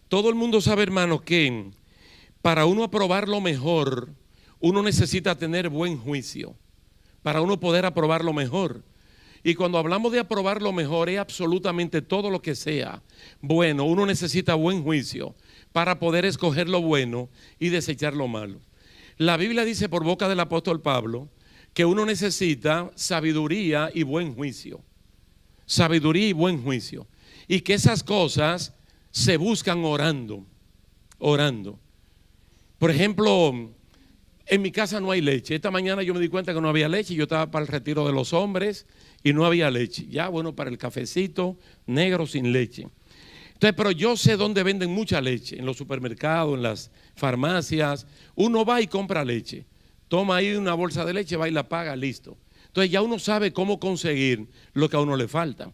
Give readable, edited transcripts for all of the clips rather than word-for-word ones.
Todo el mundo sabe, hermano, que para uno aprobar lo mejor, uno necesita tener buen juicio. Para uno poder aprobar lo mejor. Y cuando hablamos de aprobar lo mejor, es absolutamente todo lo que sea bueno. Uno necesita buen juicio para poder escoger lo bueno y desechar lo malo. La Biblia dice por boca del apóstol Pablo que uno necesita sabiduría y buen juicio. Sabiduría y buen juicio. Y que esas cosas se buscan orando. Orando. Por ejemplo, en mi casa no hay leche. Esta mañana yo me di cuenta que no había leche. Yo estaba para el retiro de los hombres y no había leche. Ya, bueno, para el cafecito negro sin leche. Entonces, pero yo sé dónde venden mucha leche. En los supermercados, en las farmacias. Uno va y compra leche. Toma ahí una bolsa de leche, va y la paga, listo. Entonces ya uno sabe cómo conseguir lo que a uno le falta.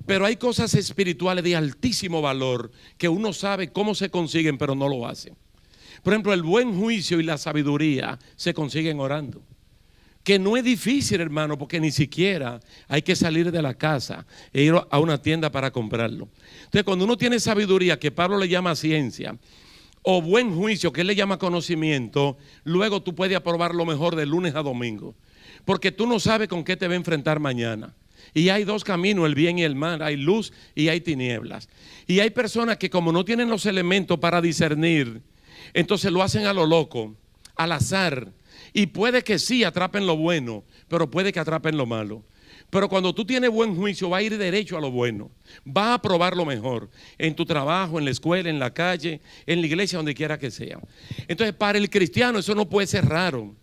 Pero hay cosas espirituales de altísimo valor que uno sabe cómo se consiguen, pero no lo hace. Por ejemplo, el buen juicio y la sabiduría se consiguen orando. Que no es difícil, hermano, porque ni siquiera hay que salir de la casa e ir a una tienda para comprarlo. Entonces, cuando uno tiene sabiduría, que Pablo le llama ciencia, o buen juicio, que él le llama conocimiento, luego tú puedes aprobar lo mejor de lunes a domingo. Porque tú no sabes con qué te va a enfrentar mañana. Y hay dos caminos, el bien y el mal. Hay luz y hay tinieblas. Y hay personas que como no tienen los elementos para discernir, entonces lo hacen a lo loco, al azar. Y puede que sí atrapen lo bueno, pero puede que atrapen lo malo. Pero cuando tú tienes buen juicio, va a ir derecho a lo bueno. Va a probar lo mejor. En tu trabajo, en la escuela, en la calle, en la iglesia, donde quiera que sea. Entonces, para el cristiano eso no puede ser raro.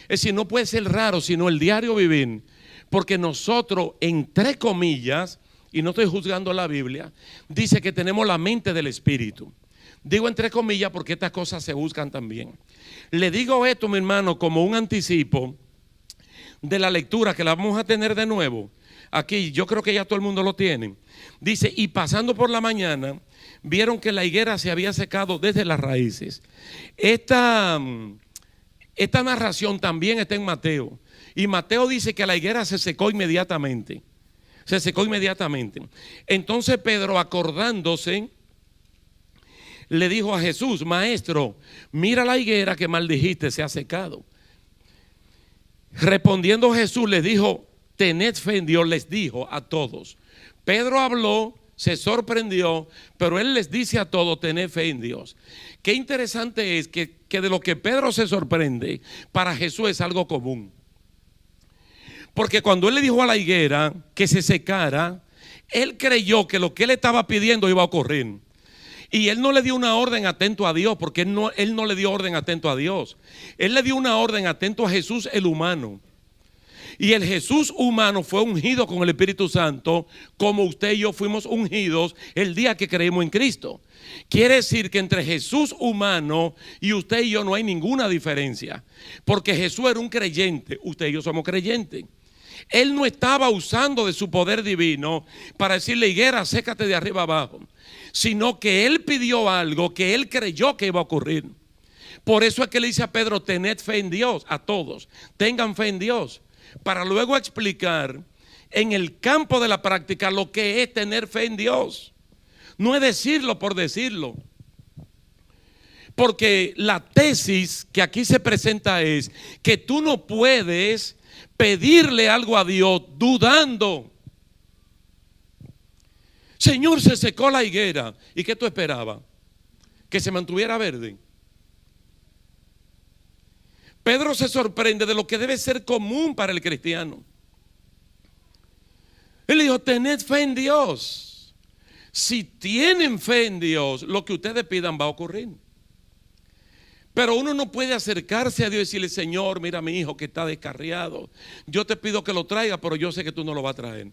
Es decir, no puede ser raro, sino el diario vivir. Porque nosotros, entre comillas, y no estoy juzgando la Biblia, dice que tenemos la mente del Espíritu. Digo entre comillas porque estas cosas se buscan también. Le digo esto, mi hermano, como un anticipo de la lectura que la vamos a tener de nuevo. Aquí yo creo que ya todo el mundo lo tiene. Dice, y pasando por la mañana, vieron que la higuera se había secado desde las raíces. Esta narración también está en Mateo. Y Mateo dice que la higuera se secó inmediatamente. Se secó inmediatamente. Entonces Pedro, acordándose, le dijo a Jesús: Maestro, mira la higuera que maldijiste, se ha secado. Respondiendo Jesús les dijo: tened fe en Dios, les dijo a todos. Pedro habló, se sorprendió, pero él les dice a todos: tened fe en Dios. Qué interesante es que de lo que Pedro se sorprende, para Jesús es algo común. Porque cuando él le dijo a la higuera que se secara, él creyó que lo que él estaba pidiendo iba a ocurrir. Y él no le dio una orden atento a Dios, porque él no le dio orden atento a Dios. Él le dio una orden atento a Jesús el humano. Y el Jesús humano fue ungido con el Espíritu Santo, como usted y yo fuimos ungidos el día que creímos en Cristo. Quiere decir que entre Jesús humano y usted y yo no hay ninguna diferencia. Porque Jesús era un creyente, usted y yo somos creyentes. Él no estaba usando de su poder divino para decirle: higuera, sécate de arriba abajo, sino que él pidió algo que él creyó que iba a ocurrir. Por eso es que le dice a Pedro: tened fe en Dios, a todos, tengan fe en Dios, para luego explicar en el campo de la práctica lo que es tener fe en Dios. No es decirlo por decirlo. Porque la tesis que aquí se presenta es que tú no puedes pedirle algo a Dios dudando. Señor, se secó la higuera. ¿Y qué tú esperabas? Que se mantuviera verde. Pedro se sorprende de lo que debe ser común para el cristiano. Él dijo: tened fe en Dios. Si tienen fe en Dios, lo que ustedes pidan va a ocurrir. Pero uno no puede acercarse a Dios y decirle: Señor, mira a mi hijo que está descarriado. Yo te pido que lo traiga, pero yo sé que tú no lo vas a traer.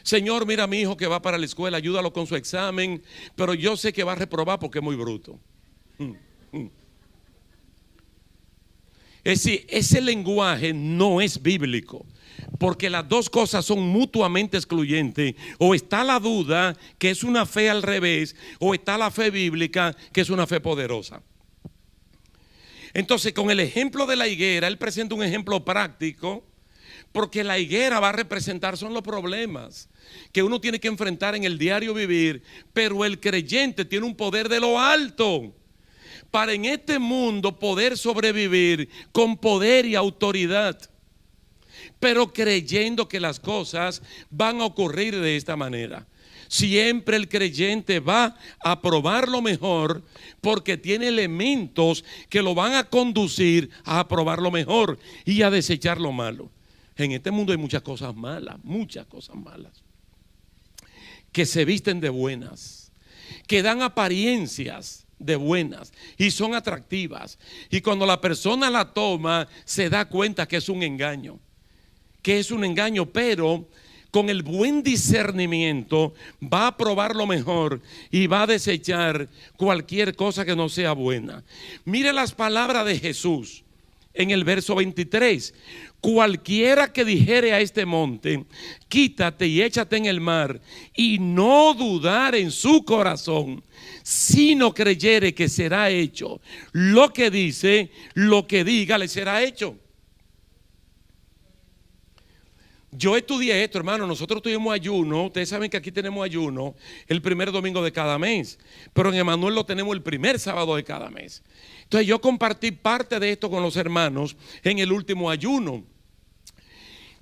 Señor, mira a mi hijo que va para la escuela, ayúdalo con su examen, pero yo sé que va a reprobar porque es muy bruto. Es decir, ese lenguaje no es bíblico, porque las dos cosas son mutuamente excluyentes. O está la duda, que es una fe al revés, o está la fe bíblica, que es una fe poderosa. Entonces, con el ejemplo de la higuera, él presenta un ejemplo práctico Porque la higuera va a representar, son los problemas que uno tiene que enfrentar en el diario vivir. Pero el creyente tiene un poder de lo alto para en este mundo poder sobrevivir con poder y autoridad, pero creyendo que las cosas van a ocurrir de esta manera. Siempre el creyente va a probar lo mejor porque tiene elementos que lo van a conducir a probar lo mejor y a desechar lo malo. En este mundo hay muchas cosas malas que se visten de buenas, que dan apariencias de buenas y son atractivas, y cuando la persona la toma se da cuenta que es un engaño, pero con el buen discernimiento va a probar lo mejor y va a desechar cualquier cosa que no sea buena. Mire las palabras de Jesús en el verso 23. Cualquiera que dijere a este monte, quítate y échate en el mar, y no dudar en su corazón, sino creyere que será hecho lo que dice, lo que diga le será hecho. Yo estudié esto, hermano. Nosotros tuvimos ayuno. Ustedes saben que aquí tenemos ayuno el primer domingo de cada mes, pero en Emanuel lo tenemos el primer sábado de cada mes. Entonces yo compartí parte de esto con los hermanos en el último ayuno.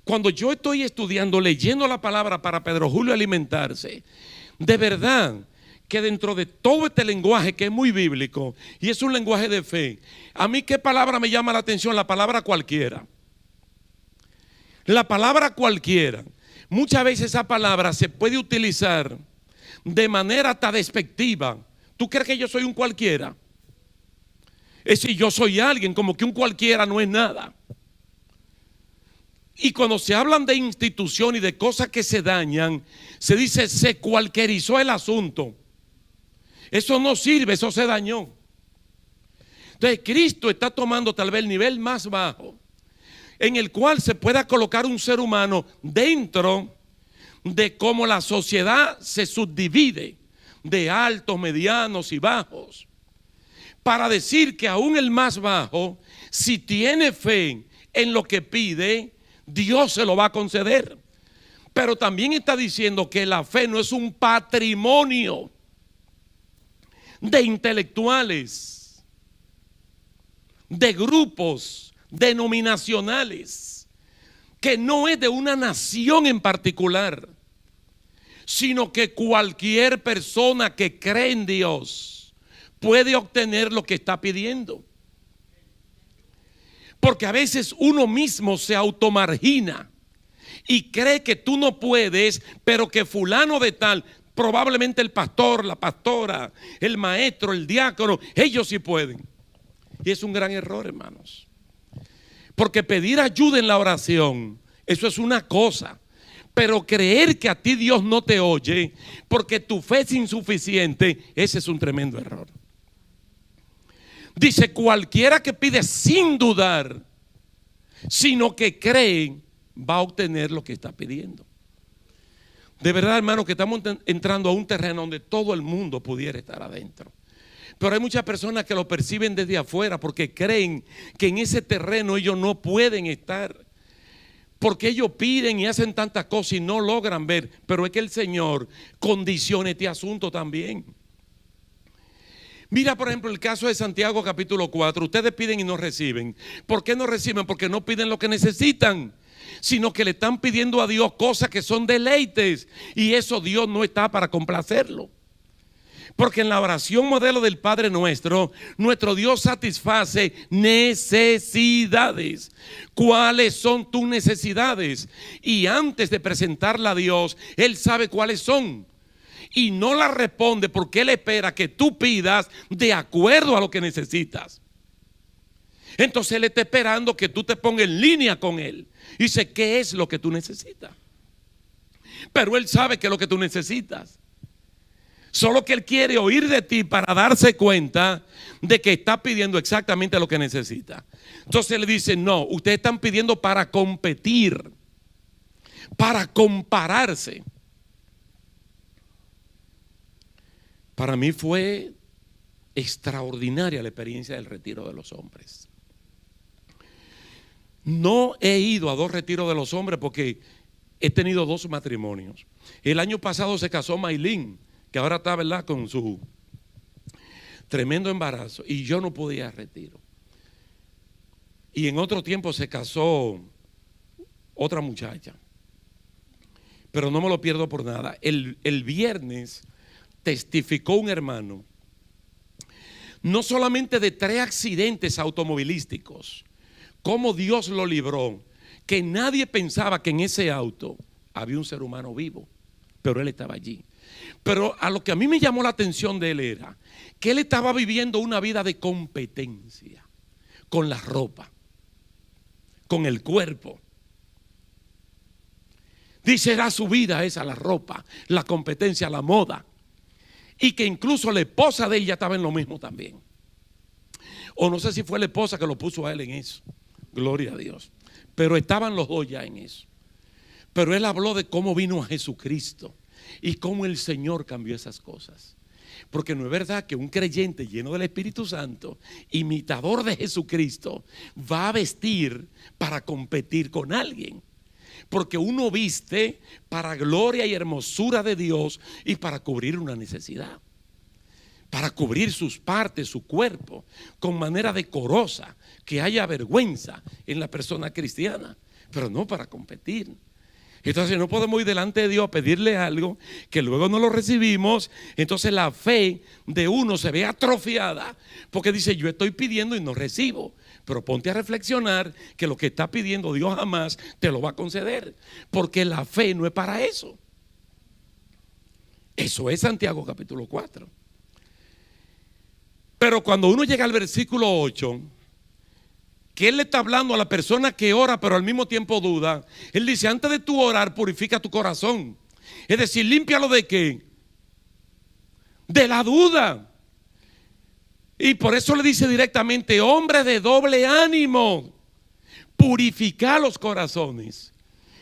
Cuando yo estoy estudiando, leyendo la palabra para Pedro Julio alimentarse, de verdad que dentro de todo este lenguaje que es muy bíblico y es un lenguaje de fe, a mí ¿qué palabra me llama la atención? La palabra cualquiera. La palabra cualquiera, muchas veces esa palabra se puede utilizar de manera hasta despectiva. ¿Tú crees que yo soy un cualquiera? Es decir, yo soy alguien, como que un cualquiera no es nada. Y cuando se hablan de institución y de cosas que se dañan, se dice se cualquierizó el asunto. Eso no sirve, eso se dañó. Entonces Cristo está tomando tal vez el nivel más bajo en el cual se pueda colocar un ser humano dentro de cómo la sociedad se subdivide de altos, medianos y bajos, para decir que aún el más bajo, si tiene fe en lo que pide, Dios se lo va a conceder. Pero también está diciendo que la fe no es un patrimonio de intelectuales, de grupos denominacionales, que no es de una nación en particular, sino que cualquier persona que cree en Dios puede obtener lo que está pidiendo. Porque a veces uno mismo se automargina y cree que tú no puedes, pero que fulano de tal, probablemente el pastor, la pastora, el maestro, el diácono, ellos sí pueden. Y es un gran error, hermanos. Porque pedir ayuda en la oración, eso es una cosa. Pero creer que a ti Dios no te oye porque tu fe es insuficiente, ese es un tremendo error. Dice, cualquiera que pide sin dudar, sino que cree, va a obtener lo que está pidiendo. De verdad, hermano, que estamos entrando a un terreno donde todo el mundo pudiera estar adentro. Pero hay muchas personas que lo perciben desde afuera porque creen que en ese terreno ellos no pueden estar. Porque ellos piden y hacen tantas cosas y no logran ver. Pero es que el Señor condiciona este asunto también. Mira, por ejemplo, el caso de Santiago capítulo 4. Ustedes piden y no reciben. ¿Por qué no reciben? Porque no piden lo que necesitan, sino que le están pidiendo a Dios cosas que son deleites. Y eso Dios no está para complacerlo. Porque en la oración modelo del Padre Nuestro, nuestro Dios satisface necesidades. ¿Cuáles son tus necesidades? Y antes de presentarla a Dios, Él sabe cuáles son. Y no la responde porque Él espera que tú pidas de acuerdo a lo que necesitas. Entonces Él está esperando que tú te pongas en línea con Él. Y dice, ¿qué es lo que tú necesitas? Pero Él sabe que es lo que tú necesitas. Solo que Él quiere oír de ti para darse cuenta de que está pidiendo exactamente lo que necesita. Entonces le dice, no, ustedes están pidiendo para competir, para compararse. Para mí fue extraordinaria la experiencia del retiro de los hombres. No he ido a 2 retiros de los hombres porque he tenido 2 matrimonios. El año pasado se casó Maylin, que ahora está, ¿verdad?, con su tremendo embarazo, y yo no pude ir a retiro. Y en otro tiempo se casó otra muchacha, pero no me lo pierdo por nada. El viernes testificó un hermano, no solamente de 3 accidentes automovilísticos, cómo Dios lo libró, que nadie pensaba que en ese auto había un ser humano vivo, pero él estaba allí. Pero a lo que a mí me llamó la atención de él era que él estaba viviendo una vida de competencia con la ropa, con el cuerpo. Dice, era su vida esa, la ropa, la competencia, la moda. Y que incluso la esposa de ella estaba en lo mismo también. O no sé si fue la esposa que lo puso a él en eso. Gloria a Dios. Pero estaban los dos ya en eso. Pero él habló de cómo vino a Jesucristo y cómo el Señor cambió esas cosas. Porque no es verdad que un creyente lleno del Espíritu Santo, imitador de Jesucristo, va a vestir para competir con alguien. Porque uno viste para gloria y hermosura de Dios y para cubrir una necesidad, para cubrir sus partes, su cuerpo, con manera decorosa, que haya vergüenza en la persona cristiana, pero no para competir. Entonces no podemos ir delante de Dios a pedirle algo que luego no lo recibimos. Entonces la fe de uno se ve atrofiada porque dice, yo estoy pidiendo y no recibo. Pero ponte a reflexionar que lo que está pidiendo Dios jamás te lo va a conceder, porque la fe no es para eso. Eso es Santiago capítulo 4. Pero cuando uno llega al versículo 8, que él le está hablando a la persona que ora pero al mismo tiempo duda, él dice, antes de tú orar, purifica tu corazón. Es decir, límpialo ¿de qué? De la duda. Y por eso le dice directamente, hombre de doble ánimo, purifica los corazones.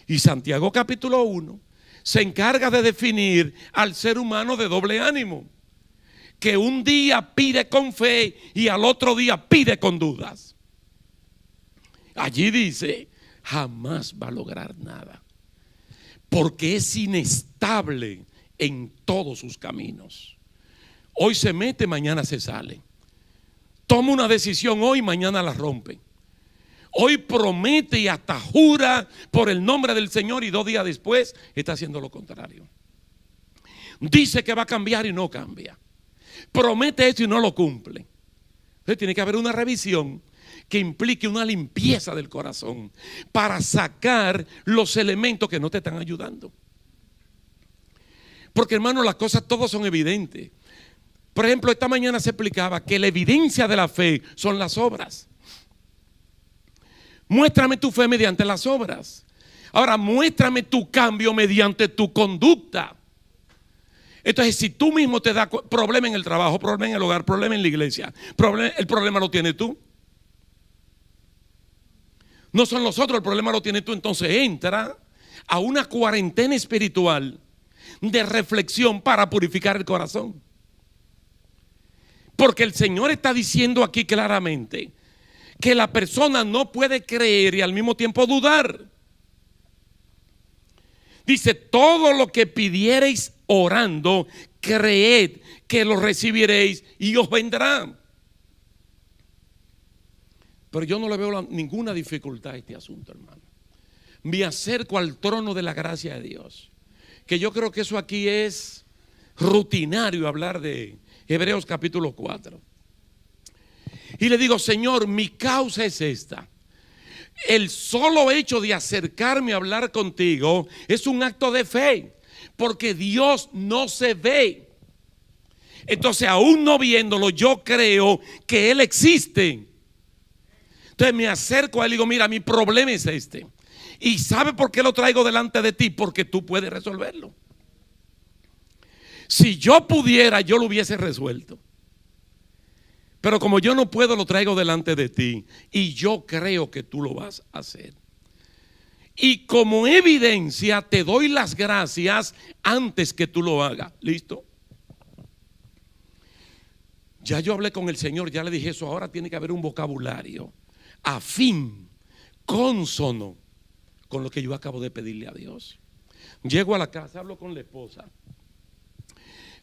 Y Santiago capítulo 1 se encarga de definir al ser humano de doble ánimo, que un día pide con fe y al otro día pide con dudas. Allí dice, jamás va a lograr nada, porque es inestable en todos sus caminos. Hoy se mete, mañana se sale. Toma una decisión hoy, mañana la rompe. Hoy promete y hasta jura por el nombre del Señor y 2 días después está haciendo lo contrario. Dice que va a cambiar y no cambia. Promete esto y no lo cumple. Entonces tiene que haber una revisión que implique una limpieza del corazón para sacar los elementos que no te están ayudando. Porque hermano, las cosas todas son evidentes. Por ejemplo, esta mañana se explicaba que la evidencia de la fe son las obras. Muéstrame tu fe mediante las obras. Ahora, muéstrame tu cambio mediante tu conducta. Entonces, si tú mismo te das problema en el trabajo, problema en el hogar, problema en la iglesia, el problema lo tienes tú. No son los otros, el problema lo tienes tú. Entonces entra a una cuarentena espiritual de reflexión para purificar el corazón. Porque el Señor está diciendo aquí claramente que la persona no puede creer y al mismo tiempo dudar. Dice, todo lo que pidiereis orando, creed que lo recibiréis y os vendrá. Pero yo no le veo ninguna dificultad a este asunto, hermano. Me acerco al trono de la gracia de Dios, que yo creo que eso aquí es rutinario hablar de Hebreos capítulo 4. Y le digo, Señor, mi causa es esta. El solo hecho de acercarme a hablar contigo es un acto de fe, porque Dios no se ve. Entonces, aún no viéndolo, yo creo que Él existe. Entonces me acerco a Él y digo, mira, mi problema es este. ¿Y sabe por qué lo traigo delante de ti? Porque tú puedes resolverlo. Si yo pudiera, yo lo hubiese resuelto. Pero como yo no puedo, lo traigo delante de ti. Y yo creo que tú lo vas a hacer. Y como evidencia, te doy las gracias antes que tú lo hagas. ¿Listo? Ya yo hablé con el Señor, ya le dije eso. Ahora tiene que haber un vocabulario afín cónsono con lo que yo acabo de pedirle a Dios. Llego a la casa, hablo con la esposa.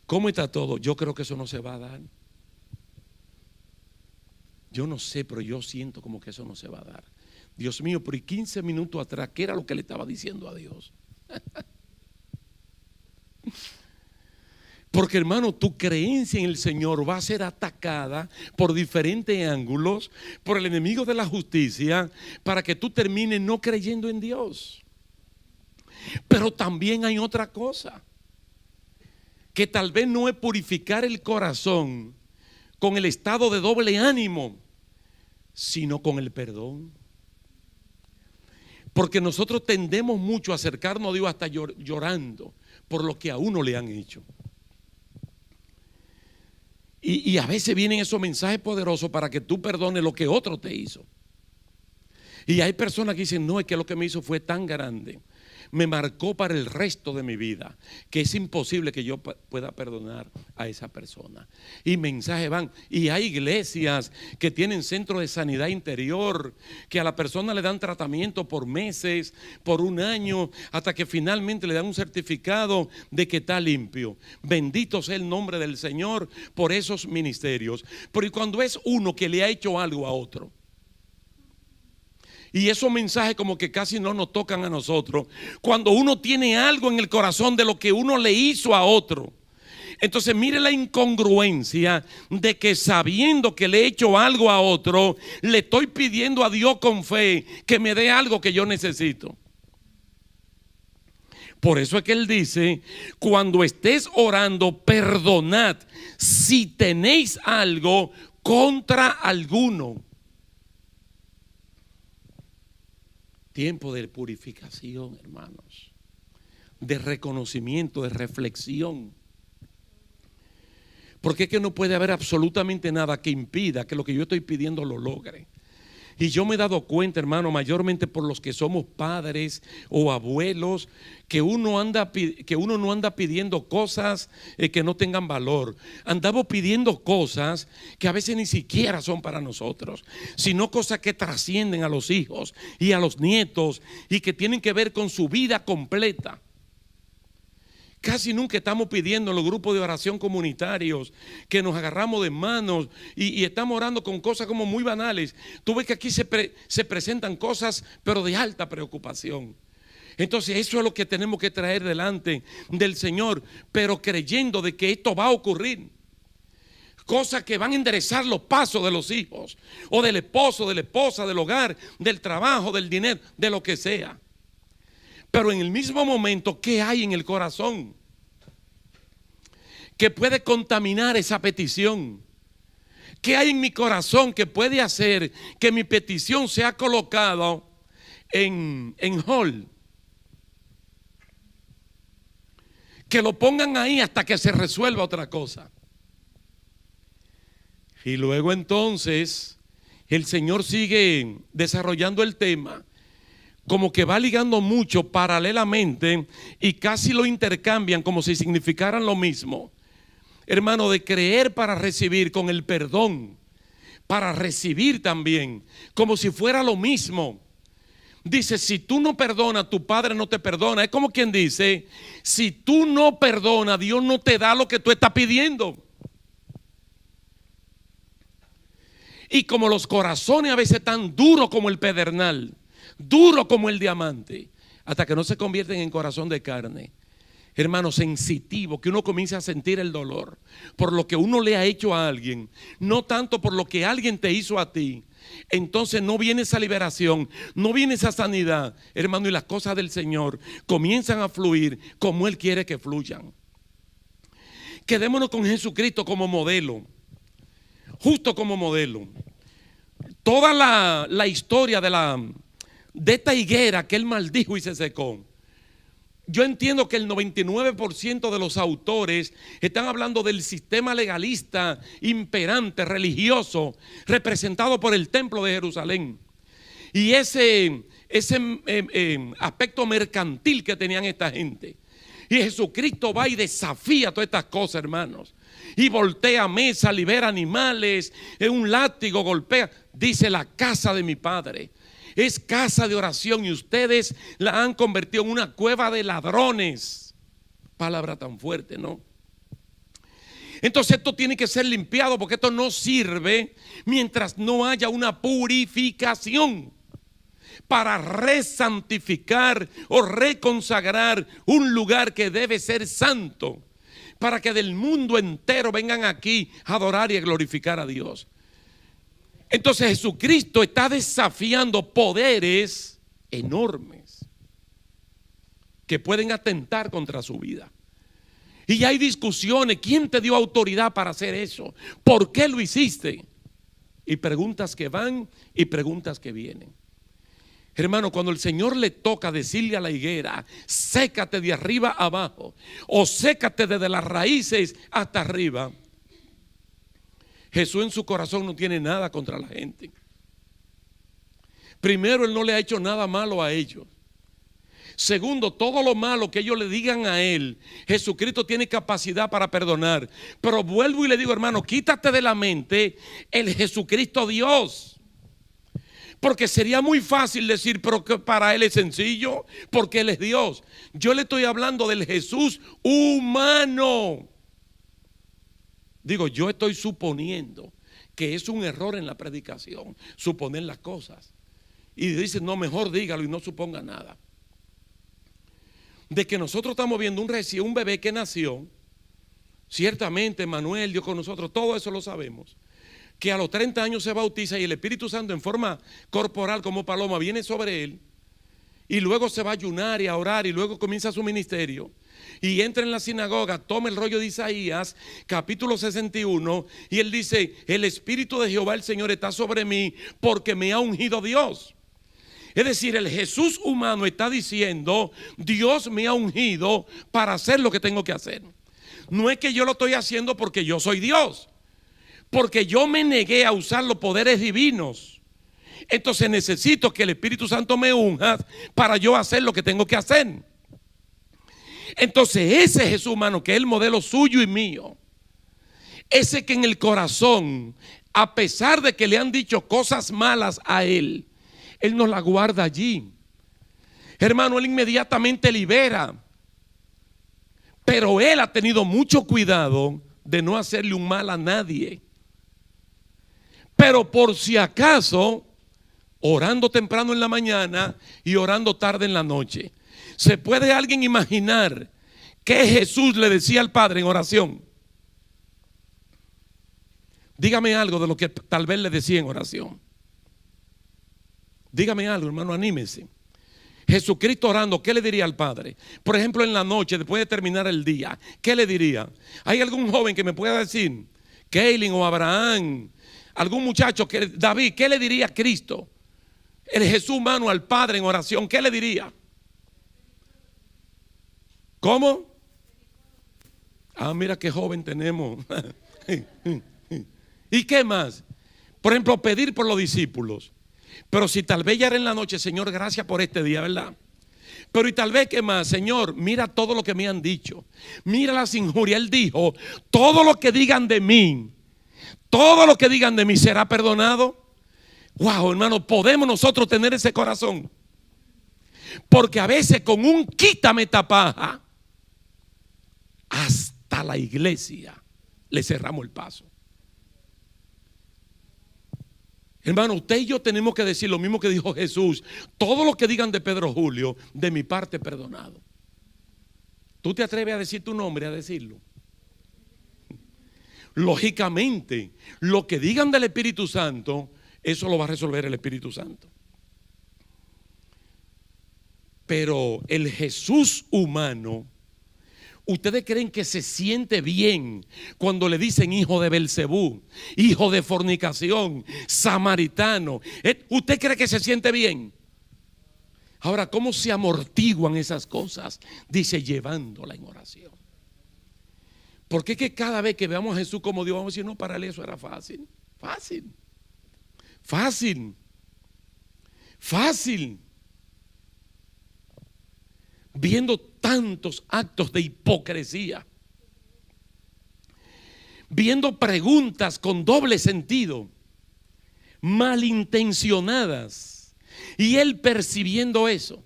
¿Cómo está todo? Yo creo que eso no se va a dar. Yo no sé, pero yo siento como que eso no se va a dar. Dios mío, pero 15 minutos atrás, ¿qué era lo que le estaba diciendo a Dios? Porque, hermano, tu creencia en el Señor va a ser atacada por diferentes ángulos, por el enemigo de la justicia, para que tú termines no creyendo en Dios. Pero también hay otra cosa, que tal vez no es purificar el corazón con el estado de doble ánimo, sino con el perdón. Porque nosotros tendemos mucho a acercarnos a Dios hasta llorando por lo que a uno le han hecho. Y a veces vienen esos mensajes poderosos para que tú perdones lo que otro te hizo. Y hay personas que dicen, no, es que lo que me hizo fue tan grande, me marcó para el resto de mi vida, que es imposible que yo pueda perdonar a esa persona. Y mensajes van. Y hay iglesias que tienen centros de sanidad interior, que a la persona le dan tratamiento por meses, por un año, hasta que finalmente le dan un certificado de que está limpio. Bendito sea el nombre del Señor por esos ministerios. Pero ¿y cuando es uno que le ha hecho algo a otro? Y esos mensajes como que casi no nos tocan a nosotros. Cuando uno tiene algo en el corazón de lo que uno le hizo a otro. Entonces mire la incongruencia de que sabiendo que le he hecho algo a otro, le estoy pidiendo a Dios con fe que me dé algo que yo necesito. Por eso es que Él dice, cuando estés orando, perdonad si tenéis algo contra alguno. Tiempo de purificación, hermanos, de reconocimiento, de reflexión. Porque es que no puede haber absolutamente nada que impida que lo que yo estoy pidiendo lo logre. Y yo me he dado cuenta, hermano, mayormente por los que somos padres o abuelos, que uno no anda pidiendo cosas que no tengan valor. Andamos pidiendo cosas que a veces ni siquiera son para nosotros, sino cosas que trascienden a los hijos y a los nietos y que tienen que ver con su vida completa. Casi nunca estamos pidiendo en los grupos de oración comunitarios que nos agarramos de manos y estamos orando con cosas como muy banales. Tú ves que aquí se presentan cosas pero de alta preocupación. Entonces eso es lo que tenemos que traer delante del Señor, pero creyendo de que esto va a ocurrir. Cosas que van a enderezar los pasos de los hijos o del esposo, de la esposa, del hogar, del trabajo, del dinero, de lo que sea. Pero en el mismo momento, ¿qué hay en el corazón que puede contaminar esa petición? ¿Qué hay en mi corazón que puede hacer que mi petición sea colocada en hold? Que lo pongan ahí hasta que se resuelva otra cosa. Y luego entonces el Señor sigue desarrollando el tema, como que va ligando mucho paralelamente y casi lo intercambian como si significaran lo mismo. Hermano, de creer para recibir con el perdón, para recibir también, como si fuera lo mismo. Dice, si tú no perdonas, tu Padre no te perdona. Es como quien dice, si tú no perdonas, Dios no te da lo que tú estás pidiendo. Y como los corazones a veces tan duros como el pedernal, duro como el diamante, hasta que no se convierten en corazón de carne, hermano, sensitivo, que uno comienza a sentir el dolor por lo que uno le ha hecho a alguien, no tanto por lo que alguien te hizo a ti. Entonces no viene esa liberación, no viene esa sanidad, hermano, y las cosas del Señor comienzan a fluir como Él quiere que fluyan. Quedémonos con Jesucristo como modelo, justo como modelo. Toda la historia de esta higuera que Él maldijo y se secó. Yo entiendo que el 99% de los autores están hablando del sistema legalista imperante, religioso, representado por el templo de Jerusalén. Y ese aspecto mercantil que tenían esta gente. Y Jesucristo va y desafía todas estas cosas, hermanos. Y voltea mesa, libera animales, un látigo golpea. Dice, la casa de mi Padre es casa de oración y ustedes la han convertido en una cueva de ladrones. Palabra tan fuerte, ¿no? Entonces esto tiene que ser limpiado, porque esto no sirve mientras no haya una purificación para resantificar o reconsagrar un lugar que debe ser santo, para que del mundo entero vengan aquí a adorar y a glorificar a Dios. Entonces Jesucristo está desafiando poderes enormes que pueden atentar contra su vida. Y ya hay discusiones. ¿Quién te dio autoridad para hacer eso? ¿Por qué lo hiciste? Y preguntas que van y preguntas que vienen. Hermano, cuando el Señor le toca decirle a la higuera, sécate de arriba abajo, o sécate desde las raíces hasta arriba, Jesús en su corazón no tiene nada contra la gente. Primero, Él no le ha hecho nada malo a ellos. Segundo, todo lo malo que ellos le digan a Él, Jesucristo tiene capacidad para perdonar. Pero vuelvo y le digo, hermano, quítate de la mente el Jesucristo Dios. Porque sería muy fácil decir, pero que para Él es sencillo, porque Él es Dios. Yo le estoy hablando del Jesús humano. Digo, yo estoy suponiendo que es un error en la predicación, suponer las cosas. Y dicen, no, mejor dígalo y no suponga nada. De que nosotros estamos viendo un bebé que nació, ciertamente Manuel dio con nosotros, todo eso lo sabemos, que a los 30 años se bautiza y el Espíritu Santo en forma corporal como paloma viene sobre él, y luego se va a ayunar y a orar y luego comienza su ministerio y entra en la sinagoga, toma el rollo de Isaías capítulo 61 y él dice, el Espíritu de Jehová el Señor está sobre mí porque me ha ungido Dios. Es decir, el Jesús humano está diciendo, Dios me ha ungido para hacer lo que tengo que hacer. No es que yo lo estoy haciendo porque yo soy Dios, porque yo me negué a usar los poderes divinos. Entonces necesito que el Espíritu Santo me unja para yo hacer lo que tengo que hacer. Entonces ese Jesús humano, que es el modelo suyo y mío, ese que en el corazón, a pesar de que le han dicho cosas malas a él, Él nos la guarda allí. Hermano, Él inmediatamente libera. Pero Él ha tenido mucho cuidado de no hacerle un mal a nadie. Pero por si acaso, orando temprano en la mañana y orando tarde en la noche, ¿se puede alguien imaginar qué Jesús le decía al Padre en oración? Dígame algo de lo que tal vez le decía en oración. Dígame algo, hermano, anímese. Jesucristo orando, ¿qué le diría al Padre? Por ejemplo, en la noche, después de terminar el día, ¿qué le diría? ¿Hay algún joven que me pueda decir? Kaylin o Abraham, algún muchacho, David, ¿qué le diría a Cristo? El Jesús humano al Padre en oración, ¿qué le diría? ¿Cómo? Ah, mira qué joven tenemos. ¿Y qué más? Por ejemplo, pedir por los discípulos. Pero si tal vez ya era en la noche, Señor, gracias por este día, ¿verdad? Pero y tal vez, ¿qué más? Señor, mira todo lo que me han dicho. Mira las injurias. Él dijo, todo lo que digan de mí, todo lo que digan de mí será perdonado. Wow, hermano, podemos nosotros tener ese corazón. Porque a veces con un quítame tapaja, hasta la iglesia le cerramos el paso. Hermano, usted y yo tenemos que decir lo mismo que dijo Jesús. Todo lo que digan de Pedro Julio, de mi parte perdonado. ¿Tú te atreves a decir tu nombre, a decirlo? Lógicamente, lo que digan del Espíritu Santo, eso lo va a resolver el Espíritu Santo. Pero el Jesús humano, ¿ustedes creen que se siente bien cuando le dicen hijo de Belcebú, hijo de fornicación, samaritano? ¿Usted cree que se siente bien? Ahora, ¿cómo se amortiguan esas cosas? Dice, llevándola en oración. Porque es que cada vez que veamos a Jesús como Dios, vamos a decir, no, para él eso era fácil. Fácil. Fácil. Fácil. Viendo tantos actos de hipocresía, viendo preguntas con doble sentido, malintencionadas, Y él percibiendo eso,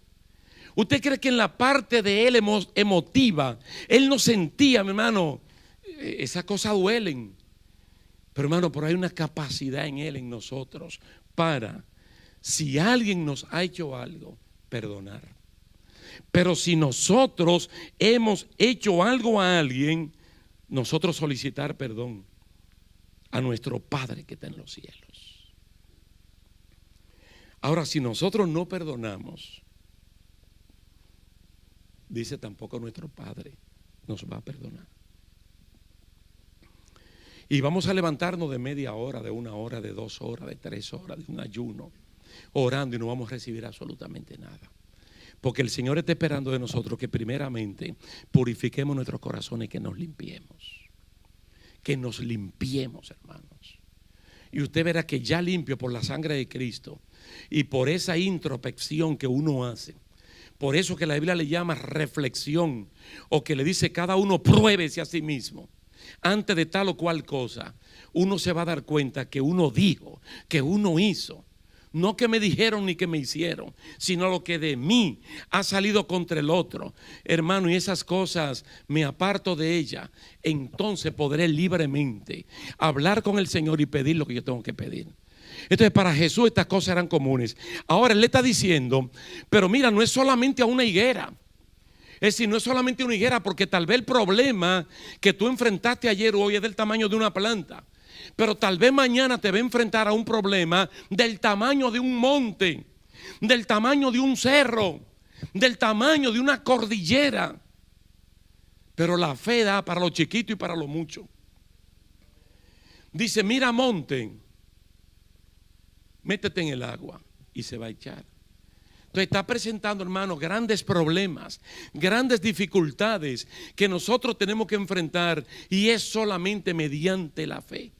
¿usted cree que en la parte de él emotiva, él no sentía, mi hermano, esas cosas duelen? Pero hermano, hay una capacidad en él, en nosotros, para, si alguien nos ha hecho algo, perdonar. Pero si nosotros hemos hecho algo a alguien, nosotros solicitar perdón a nuestro Padre que está en los cielos. Ahora, si nosotros no perdonamos, dice, tampoco nuestro Padre nos va a perdonar. Y vamos a levantarnos de media hora, de 1 hora, de 2 horas, de 3 horas, de un ayuno, orando, y no vamos a recibir absolutamente nada. Porque el Señor está esperando de nosotros que primeramente purifiquemos nuestros corazones y que nos limpiemos. Que nos limpiemos, hermanos. Y usted verá que ya limpio por la sangre de Cristo y por esa introspección que uno hace, por eso que la Biblia le llama reflexión, o que le dice cada uno pruébese a sí mismo antes de tal o cual cosa, uno se va a dar cuenta que uno dijo, que uno hizo, no que me dijeron ni que me hicieron, sino lo que de mí ha salido contra el otro, hermano, y esas cosas me aparto de ellas. Entonces podré libremente hablar con el Señor y pedir lo que yo tengo que pedir. Entonces para Jesús estas cosas eran comunes. Ahora él le está diciendo, pero mira, no es solamente a una higuera. Es decir, no es solamente una higuera, porque tal vez el problema que tú enfrentaste ayer o hoy es del tamaño de una planta, pero tal vez mañana te va a enfrentar a un problema del tamaño de un monte, del tamaño de un cerro, del tamaño de una cordillera. Pero la fe da para lo chiquito y para lo mucho. Dice, mira monte, métete en el agua y se va a echar. Entonces está presentando, hermanos, grandes problemas, grandes dificultades que nosotros tenemos que enfrentar, y es solamente mediante la fe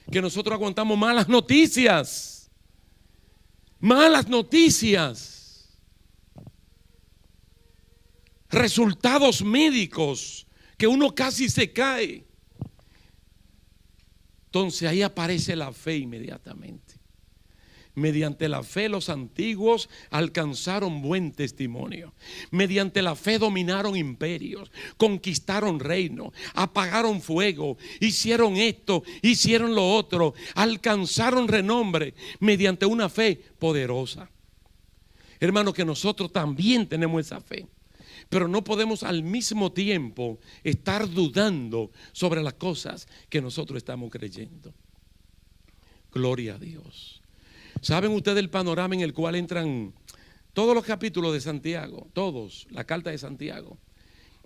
que nosotros aguantamos malas noticias, resultados médicos que uno casi se cae. Entonces ahí aparece la fe inmediatamente. Mediante la fe los antiguos alcanzaron buen testimonio. Mediante la fe dominaron imperios, conquistaron reinos, apagaron fuego, hicieron esto, hicieron lo otro, alcanzaron renombre mediante una fe poderosa. Hermano, que nosotros también tenemos esa fe, pero no podemos al mismo tiempo estar dudando sobre las cosas que nosotros estamos creyendo. Gloria a Dios. ¿Saben ustedes el panorama en el cual entran todos los capítulos de Santiago? Todos, la carta de Santiago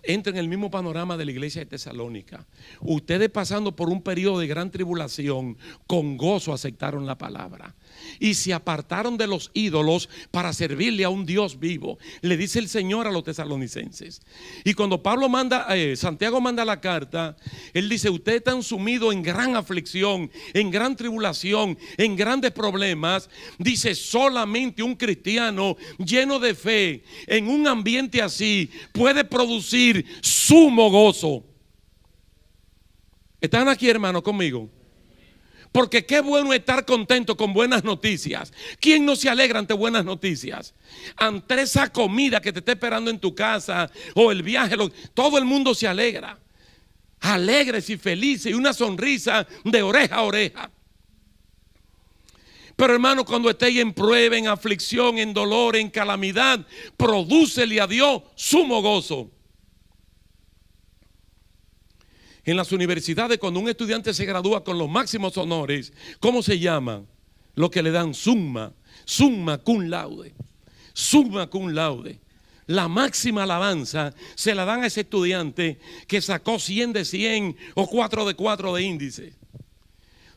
entra en el mismo panorama de la iglesia de Tesalónica. Ustedes, pasando por un periodo de gran tribulación, con gozo aceptaron la palabra y se apartaron de los ídolos para servirle a un Dios vivo, le dice el Señor a los tesalonicenses. Y cuando Santiago manda la carta, él dice, ustedes están sumidos en gran aflicción, en gran tribulación, en grandes problemas. Dice, solamente un cristiano lleno de fe en un ambiente así puede producir sumo gozo. ¿Están aquí, hermanos, conmigo? Porque qué bueno estar contento con buenas noticias. ¿Quién no se alegra ante buenas noticias? Ante esa comida que te está esperando en tu casa, o el viaje, todo el mundo se alegra. Alegres y felices, y una sonrisa de oreja a oreja. Pero hermano, cuando estéis en prueba, en aflicción, en dolor, en calamidad, prodúcele a Dios sumo gozo. En las universidades, cuando un estudiante se gradúa con los máximos honores, ¿cómo se llama? Lo que le dan summa cum laude. Summa cum laude. La máxima alabanza se la dan a ese estudiante que sacó 100 de 100 o 4 de 4 de índice.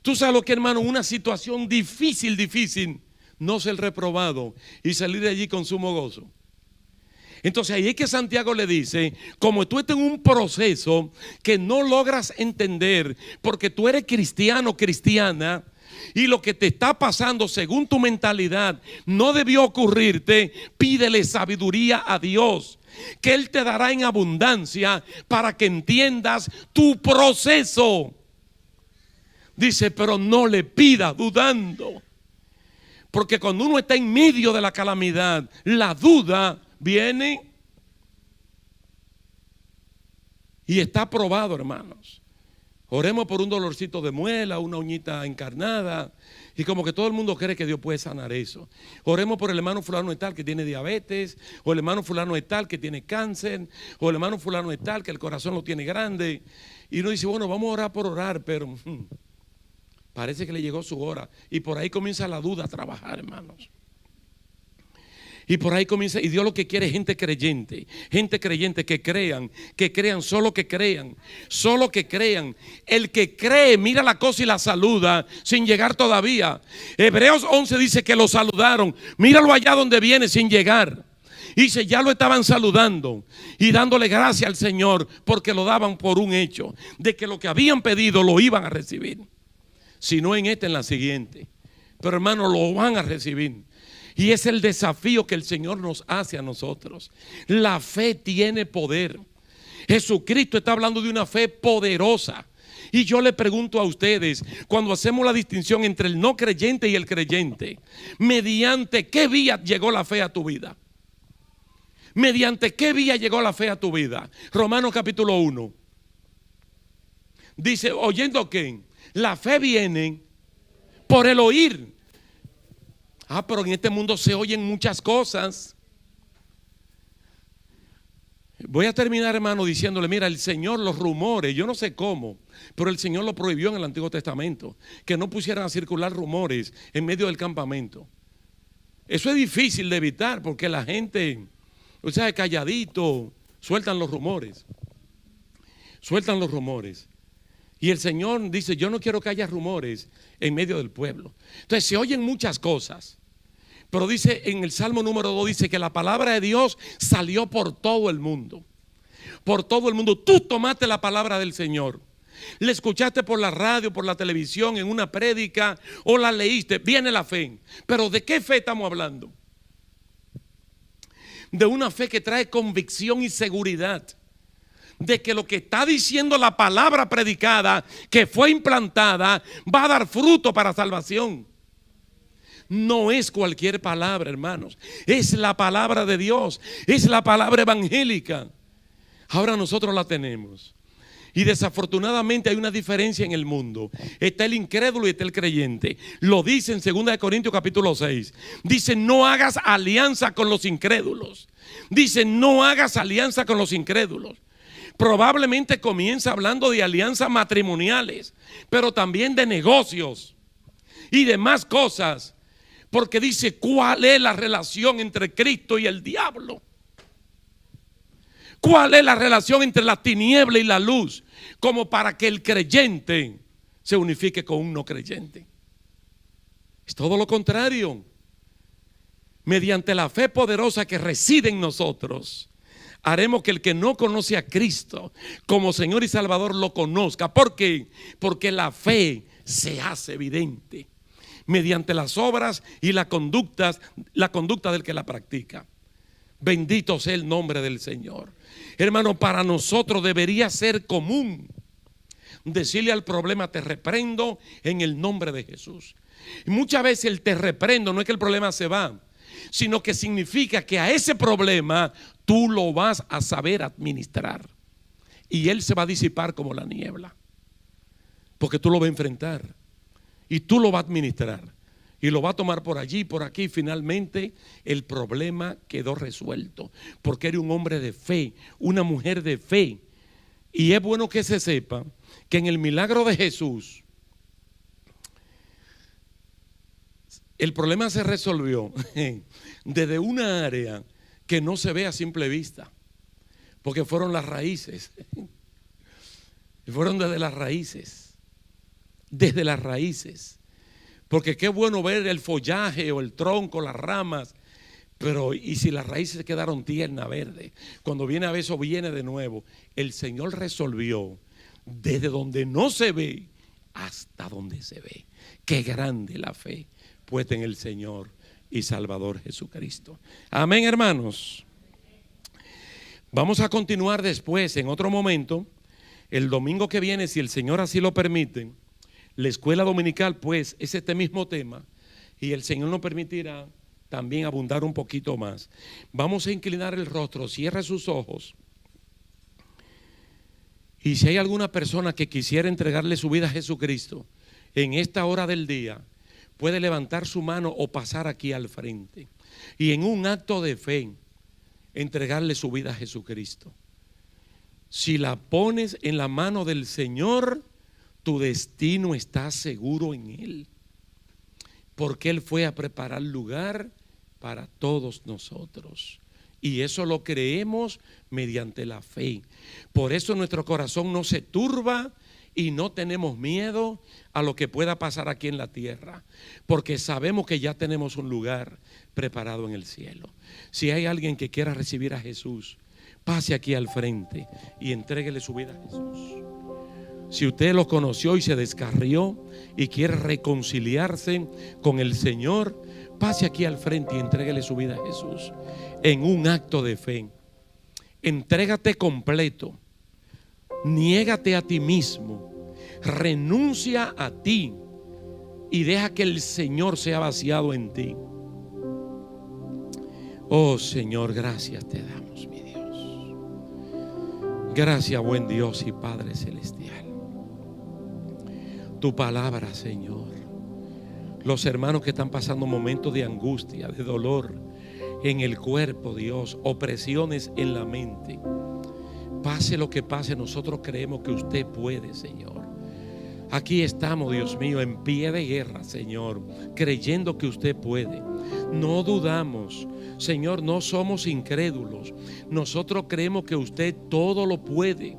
Tú sabes lo que, hermano, una situación difícil, no ser reprobado y salir de allí con sumo gozo. Entonces ahí es que Santiago le dice, como tú estás en un proceso que no logras entender, porque tú eres cristiano, cristiana, y lo que te está pasando según tu mentalidad no debió ocurrirte, pídele sabiduría a Dios, que Él te dará en abundancia para que entiendas tu proceso. Dice, pero no le pidas dudando. Porque cuando uno está en medio de la calamidad, la duda viene y está probado, hermanos. Oremos por un dolorcito de muela, una uñita encarnada, y como que todo el mundo cree que Dios puede sanar eso. Oremos por el hermano fulano de tal que tiene diabetes, o el hermano fulano de tal que tiene cáncer, o el hermano fulano de tal que el corazón lo tiene grande. Y uno dice, bueno, vamos a orar por orar, pero parece que le llegó su hora. Y por ahí comienza la duda a trabajar, hermanos. Y por ahí comienza, y Dios lo que quiere es gente creyente que crean, solo que crean. El que cree, mira la cosa y la saluda sin llegar todavía. Hebreos 11 dice que lo saludaron. Míralo allá donde viene sin llegar. Dice, ya lo estaban saludando y dándole gracias al Señor porque lo daban por un hecho de que lo que habían pedido lo iban a recibir. Si no en esta, en la siguiente. Pero hermano, lo van a recibir. Y es el desafío que el Señor nos hace a nosotros. La fe tiene poder. Jesucristo está hablando de una fe poderosa. Y yo le pregunto a ustedes, cuando hacemos la distinción entre el no creyente y el creyente, ¿mediante qué vía llegó la fe a tu vida? ¿Mediante qué vía llegó la fe a tu vida? Romanos capítulo 1. Dice, ¿oyendo qué? La fe viene por el oír. Pero en este mundo se oyen muchas cosas. Voy a terminar, hermano, diciéndole, mira, el Señor, los rumores, yo no sé cómo, pero el Señor lo prohibió en el Antiguo Testamento, que no pusieran a circular rumores en medio del campamento. Eso es difícil de evitar porque la gente, o sea, calladito, sueltan los rumores. Y el Señor dice, yo no quiero que haya rumores en medio del pueblo. Entonces se oyen muchas cosas. Pero dice en el Salmo número 2, dice que la palabra de Dios salió por todo el mundo. Por todo el mundo. Tú tomaste la palabra del Señor. La escuchaste por la radio, por la televisión, en una prédica, o la leíste. Viene la fe. Pero ¿de qué fe estamos hablando? De una fe que trae convicción y seguridad de que lo que está diciendo la palabra predicada, que fue implantada, va a dar fruto para salvación. No es cualquier palabra, hermanos. Es la palabra de Dios. Es la palabra evangélica. Ahora nosotros la tenemos. Y desafortunadamente hay una diferencia en el mundo. Está el incrédulo y está el creyente. Lo dice en 2 Corintios capítulo 6. Dice, no hagas alianza con los incrédulos. Dice, no hagas alianza con los incrédulos. Probablemente comienza hablando de alianzas matrimoniales, pero también de negocios y demás cosas. Porque dice, ¿cuál es la relación entre Cristo y el diablo? ¿Cuál es la relación entre la tiniebla y la luz? Como para que el creyente se unifique con un no creyente. Es todo lo contrario. Mediante la fe poderosa que reside en nosotros, haremos que el que no conoce a Cristo como Señor y Salvador lo conozca. ¿Por qué? Porque la fe se hace evidente mediante las obras y la conducta del que la practica. Bendito sea el nombre del Señor. Hermano, para nosotros debería ser común decirle al problema, te reprendo en el nombre de Jesús. Y muchas veces el te reprendo no es que el problema se va, sino que significa que a ese problema tú lo vas a saber administrar. Y él se va a disipar como la niebla. Porque tú lo vas a enfrentar. Y tú lo vas a administrar. Y lo vas a tomar por allí, por aquí. Y finalmente el problema quedó resuelto. Porque eres un hombre de fe, una mujer de fe. Y es bueno que se sepa que en el milagro de Jesús, el problema se resolvió desde una área que no se ve a simple vista. Porque fueron las raíces. Fueron desde las raíces. Desde las raíces. Porque qué bueno ver el follaje o el tronco, las ramas, pero y si las raíces quedaron tiernas, verdes, cuando viene a ver eso viene de nuevo. El Señor resolvió desde donde no se ve hasta donde se ve. Qué grande la fe puesta en el Señor y Salvador Jesucristo. Amén, hermanos. Vamos a continuar después, en otro momento, el domingo que viene, si el Señor así lo permite. La escuela dominical, pues, es este mismo tema Y el Señor nos permitirá también abundar un poquito más. Vamos a inclinar el rostro, cierra sus ojos. Y si hay alguna persona que quisiera entregarle su vida a Jesucristo en esta hora del día, puede levantar su mano o pasar aquí al frente y en un acto de fe entregarle su vida a Jesucristo. Si la pones en la mano del Señor, tu destino está seguro en Él, porque Él fue a preparar lugar para todos nosotros. Y eso lo creemos mediante la fe. Por eso nuestro corazón no se turba y no tenemos miedo a lo que pueda pasar aquí en la tierra, porque sabemos que ya tenemos un lugar preparado en el cielo. Si hay alguien que quiera recibir a Jesús, pase aquí al frente y entréguele su vida a Jesús. Si usted lo conoció y se descarrió y quiere reconciliarse con el Señor, pase aquí al frente y entréguele su vida a Jesús en un acto de fe. Entrégate completo, niégate a ti mismo, renuncia a ti y deja que el Señor sea vaciado en ti. Oh Señor, gracias te damos, mi Dios. Gracias, buen Dios y Padre celestial. Tu palabra, Señor. Los hermanos que están pasando momentos de angustia, de dolor en el cuerpo, Dios, opresiones en la mente. Pase lo que pase, nosotros creemos que usted puede, Señor. Aquí estamos, Dios mío, en pie de guerra, Señor, creyendo que usted puede. No dudamos, Señor, no somos incrédulos. Nosotros creemos que usted todo lo puede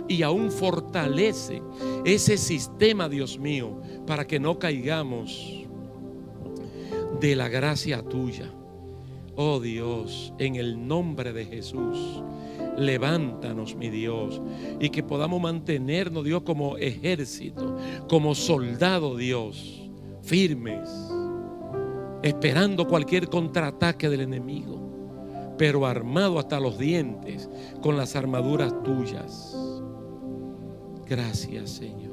y aún fortalece ese sistema, Dios mío, para que no caigamos de la gracia tuya. Oh Dios, en el nombre de Jesús, levántanos, mi Dios, y que podamos mantenernos, Dios, como ejército, como soldado, Dios, firmes, esperando cualquier contraataque del enemigo, pero armado hasta los dientes con las armaduras tuyas. Gracias, Señor.